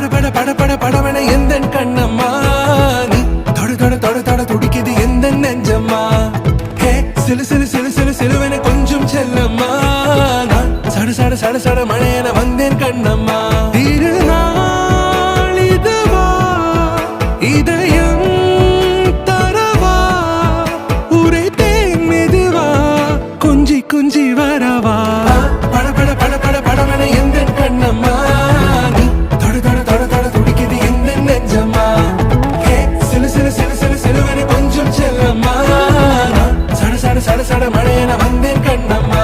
பட பட பட பட படவன எந்த கண்ணம்மா நீ தொட தொட தொட தொட துடிக்குது எந்த நெஞ்சம்மா ஹே சிலு சிலு சிலு சிலு சிலுவன கொஞ்சம் செல்லம்மா நான் சட சட சட சட மழையன வந்தேன் கண்ணம்மா திருநாள் இதுவா இதயம் தரவா உரைத்தேன் மெதுவா கொஞ்சி கொஞ்சி வரவா பட பட பட பட படவன எந்த கண்ணம்மா நீ தொட தொட தொட தொட துடிக்குது எந்த நெஞ்சம்மா ஹே சிலு சிலு சிலு சிலு சிலுவன கொஞ்சம் செல்லம்மா நான் சட சட சட சட மழையன வந்தேன் கண்ணம்மா